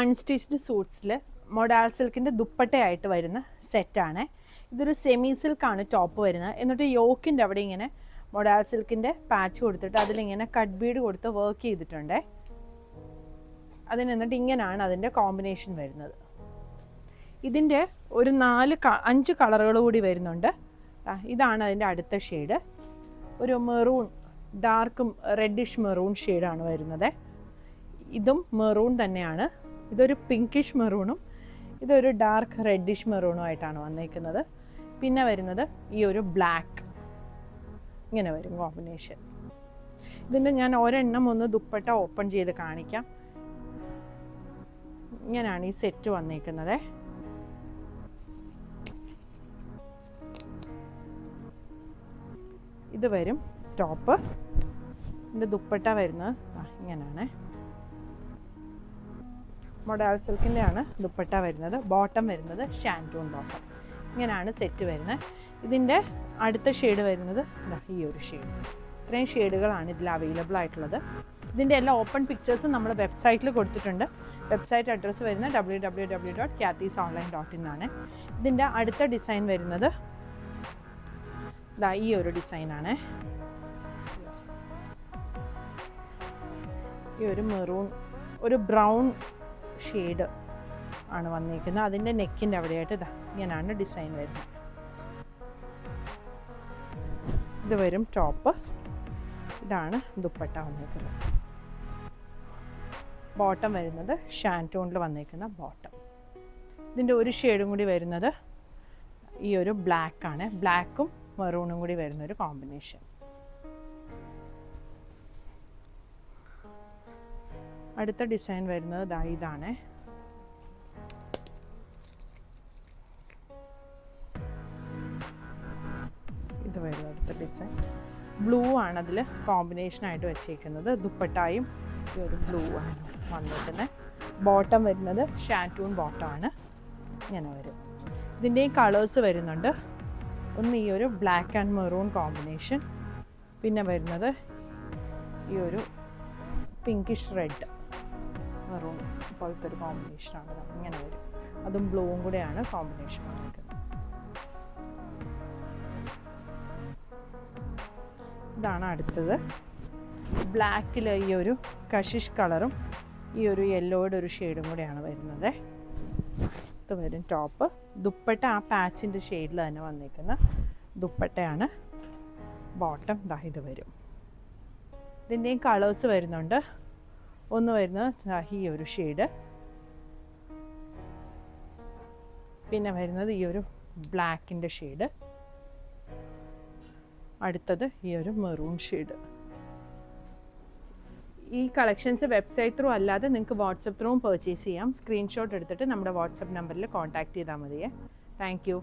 Unstitched സൂട്ട്സിൽ modal സിൽക്കിൻ്റെ ദുപ്പട്ടയായിട്ട് വരുന്ന സെറ്റാണ്. ഇതൊരു സെമി സിൽക്കാണ് ടോപ്പ് വരുന്നത്. എന്നിട്ട് യോക്കിൻ്റെ അവിടെ ഇങ്ങനെ മൊഡാൽ സിൽക്കിൻ്റെ പാച്ച് കൊടുത്തിട്ട് അതിലിങ്ങനെ കട്ട് ബീഡ് കൊടുത്ത് വർക്ക് ചെയ്തിട്ടുണ്ട്. എന്നിട്ട് ഇങ്ങനെയാണ് അതിൻ്റെ കോമ്പിനേഷൻ വരുന്നത്. ഇതിൻ്റെ ഒരു 5 കളറുകൾ കൂടി വരുന്നുണ്ട്. ഇതാണ് അതിൻ്റെ അടുത്ത ഷെയ്ഡ്. ഒരു മെറൂൺ, ഡാർക്ക് റെഡിഷ് മെറൂൺ ഷെയ്ഡാണ് വരുന്നത്. ഇതും മെറൂൺ തന്നെയാണ്. ഇതൊരു പിങ്കിഷ് മെറൂണും ഇതൊരു ഡാർക്ക് റെഡിഷ് മെറൂണും ആയിട്ടാണ് വന്നേക്കുന്നത്. പിന്നെ വരുന്നത് ഈ ഒരു ബ്ലാക്ക്, ഇങ്ങനെ വരും കോമ്പിനേഷൻ. ഇതിൻ്റെ ഞാൻ ഒരെണ്ണം ഒന്ന് ദുപ്പട്ട ഓപ്പൺ ചെയ്ത് കാണിക്കാം. ഇങ്ങനെയാണ് ഈ സെറ്റ് വന്നേക്കുന്നത്. ഇത് വരും ടോപ്പ്. ഇതിൻ്റെ ദുപ്പട്ട വരുന്നത് ഇങ്ങനെയാണ്. മൊഡാൽ സിൽക്കിൻ്റെ ആണ് ദുപ്പട്ട വരുന്നത്. ബോട്ടം വരുന്നത് ഷാൻറ്റൂൺ ബോട്ടം. ഇങ്ങനെയാണ് സെറ്റ് വരുന്നത്. ഇതിൻ്റെ അടുത്ത ഷെയ്ഡ് വരുന്നത് ഈ ഒരു ഷെയ്ഡ്. ഇത്രയും ഷെയ്ഡുകളാണ് ഇതിൽ അവൈലബിൾ ആയിട്ടുള്ളത്. ഇതിൻ്റെ എല്ലാ ഓപ്പൺ പിക്ചേഴ്സും നമ്മൾ വെബ്സൈറ്റിൽ കൊടുത്തിട്ടുണ്ട്. വെബ്സൈറ്റ് അഡ്രസ്സ് വരുന്നത് www.kathysonline.in ആണ്. ഇതിൻ്റെ അടുത്ത ഡിസൈൻ വരുന്നത് ഈ ഒരു ഡിസൈനാണ്. ഈ ഒരു മെറൂൺ, ഒരു ബ്രൗൺ ഷെയ്ഡ് ആണ് വന്നിരിക്കുന്നത്. അതിൻ്റെ നെക്കിൻ്റെ അവിടെയായിട്ട് ഇങ്ങനെയാണ് ഡിസൈൻ വരുന്നത്. ഇത് വരും ടോപ്പ്. ഇതാണ് ദുപ്പട്ട വന്നിരിക്കുന്നത്. ബോട്ടം വരുന്നത് ഷാൻറ്റൂണിൽ വന്നിരിക്കുന്ന ബോട്ടം. ഇതിൻ്റെ ഒരു ഷെയ്ഡും കൂടി വരുന്നത് ഈ ഒരു ബ്ലാക്കാണ്. ബ്ലാക്കും മെറൂണും കൂടി വരുന്നൊരു കോമ്പിനേഷൻ. അടുത്ത ഡിസൈൻ വരുന്നത് ഇതാണ്. ഇത് വരും അടുത്ത ഡിസൈൻ. ബ്ലൂ ആണ് അതിൽ കോമ്പിനേഷനായിട്ട് വെച്ചേക്കുന്നത്. ദുപ്പട്ടായും ഈ ഒരു ബ്ലൂ ആണ് വന്നിരിക്കുന്നത്. ബോട്ടം വരുന്നത് ഷാൻറ്റൂൺ ബോട്ടമാണ്. ഇങ്ങനെ വരും. ഇതിൻ്റെയും കളേഴ്സ് വരുന്നുണ്ട്. ഒന്ന് ഈ ഒരു ബ്ലാക്ക് ആൻഡ് മെറൂൺ കോമ്പിനേഷൻ, പിന്നെ വരുന്നത് ഈ ഒരു പിങ്കിഷ് റെഡ് മെറൂൺ പോലത്തെ ഒരു കോമ്പിനേഷനാണ്. ഇങ്ങനെ വരും. അതും ബ്ലൂവും കൂടെയാണ് കോമ്പിനേഷൻ വന്നിരിക്കുന്നത്. ഇതാണ് അടുത്തത്. ബ്ലാക്കിൽ ഈ ഒരു കഷിഷ് കളറും ഈ ഒരു യെല്ലോയുടെ ഒരു ഷെയ്ഡും കൂടെയാണ് വരുന്നത്. ഇത് വരും ടോപ്പ്. ദുപ്പട്ട ആ പാച്ചിൻ്റെ ഷെയ്ഡിൽ തന്നെ വന്നിരിക്കുന്ന ദുപ്പട്ടയാണ്. ബോട്ടം ഇത് വരും. ഇതിൻ്റെയും കളേഴ്സ് വരുന്നുണ്ട്. ഒന്ന് വരുന്നത് ഈ ഒരു ഷെയ്ഡ്, പിന്നെ വരുന്നത് ഈ ഒരു ബ്ലാക്കിൻ്റെ ഷെയ്ഡ്, അടുത്തത് ഈ ഒരു മെറൂൺ ഷെയ്ഡ്. ഈ കളക്ഷൻസ് വെബ്സൈറ്റ് ത്രൂ അല്ലാതെ നിങ്ങൾക്ക് വാട്സപ്പ് ത്രൂവും പർച്ചേസ് ചെയ്യാം. സ്ക്രീൻഷോട്ട് എടുത്തിട്ട് നമ്മുടെ വാട്സപ്പ് നമ്പറിൽ കോൺടാക്റ്റ് ചെയ്താൽ മതിയേ. Thank you.